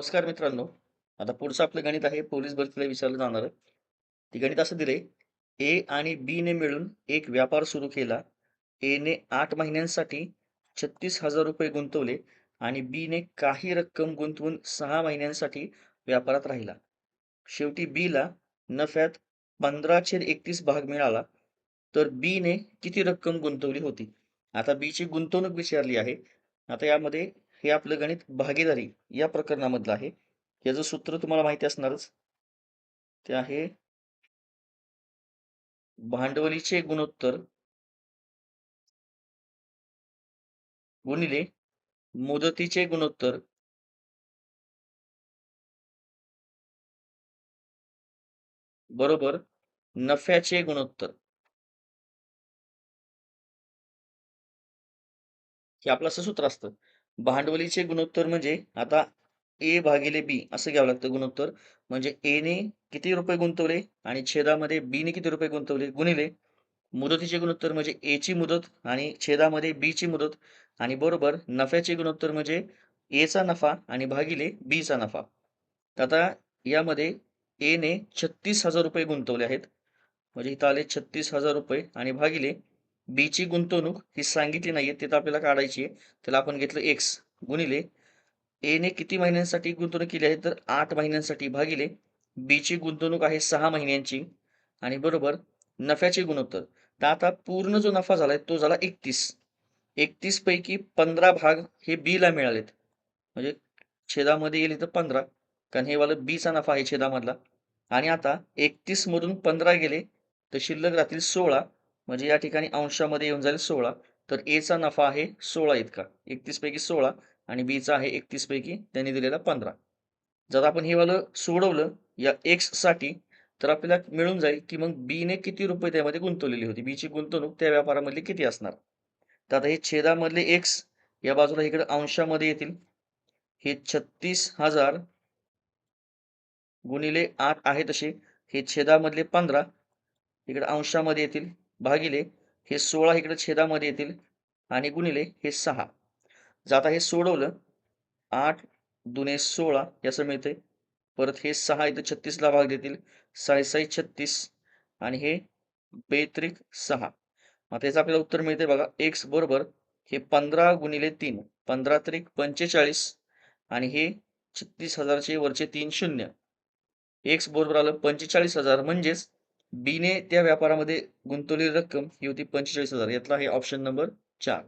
नमस्कार मित्रांनो. आता पुढचं आपलं गणित आहे पोलीस भरतीला विचारलं जाणार. ते गणित असं दिलंय, ए आणि बी ने मिळून एक व्यापार सुरू केला. ए ने 8 महिन्यांसाठी 36,000 रुपये गुंतवले आणि बी ने काही रक्कम गुंतवून 6 महिन्यांसाठी व्यापारात राहिला. शेवटी बी ला नफ्यात 15/31 भाग मिळाला. तर बी ने किती रक्कम गुंतवली होती? आता बी ची गुंतवणूक विचारली आहे. आता यामध्ये हे आपलं गणित भागीदारी या प्रकरणामधलं आहे. याचं सूत्र तुम्हाला माहिती असणारच. ते आहे भांडवलीचे गुणोत्तर गुणिले मुदतीचे गुणोत्तर बरोबर नफ्याचे गुणोत्तर. हे आपलं असं सूत्र असतं. भांडवलीचे गुणोत्तर म्हणजे आता ए भागिले बी असं घ्यावं लागतं गुणोत्तर. म्हणजे ए ने किती रुपये गुंतवले आणि छेदामध्ये बी ने किती रुपये गुंतवले गुणिले मुदतीचे गुणोत्तर म्हणजे ए ची मुदत आणि छेदामध्ये बी ची मुदत आणि बरोबर नफ्याचे गुणोत्तर म्हणजे ए चा नफा आणि भागिले बी चा नफा. तर आता यामध्ये ए ने 36,000 रुपये गुंतवले आहेत. म्हणजे इथं आले 36,000 रुपये आणि भागिले बी ची गुंतवणूक ही सांगितली नाहीये, तिथं आपल्याला काढायची आहे. त्याला आपण घेतलं एक्स गुणिले ए ने किती महिन्यांसाठी गुंतवणूक केली आहे तर 8 महिन्यांसाठी भागिले बी ची गुंतवणूक आहे 6 महिन्यांची आणि बरोबर नफ्याचे गुणोत्तर. तर आता पूर्ण जो नफा झालाय तो झाला 31. 31 पैकी 15 भाग हे बी ला मिळालेत. म्हणजे छेदामध्ये येईल इथं 15 कारण हे वाला बी चा नफा आहे छेदामधला. आणि आता 31 मधून 15 गेले तर शिल्लक राहतील 16. म्हणजे या ठिकाणी अंशामध्ये येऊन जाईल 16. तर ए चा नफा आहे 16 इतका. 31 पैकी 16 आणि बी चा आहे 31 पैकी त्यांनी दिलेला 15. जर आपण हे वालं सोडवलं या एक्स साठी तर आपल्याला मिळून जाईल की मग बी ने किती रुपये त्यामध्ये गुंतवलेली होती. बी ची गुंतवणूक त्या व्यापारामधली किती असणार. तर आता हे छेदामधले एक्स या बाजूला इकडे अंशामध्ये येतील. हे 36,000 गुणिले 8 आहे तसे हे छेदामधले 15 इकडे अंशामध्ये येतील भागिले हे 16 इकडे छेदामध्ये येतील आणि गुणिले हे 6. जर आता हे सोडवलं 8 दुने 16 याचं मिळतंय. परत हे 6 इथं 36 ला भाग देतील. 6 6 36 आणि हे बेत्रिक 6. आता याचं आपल्याला उत्तर मिळते बघा x बरोबर हे 15 गुणिले 3 15 त्रिक 45 आणि हे 36,000 चे वरचे 3 शून्य. एक्स बरोबर आलं 45,000 म्हणजेच बी ने त्या व्यापारामध्ये गुंतवलेली रक्कम ही होती 45,000. यातला आहे ऑप्शन नंबर 4.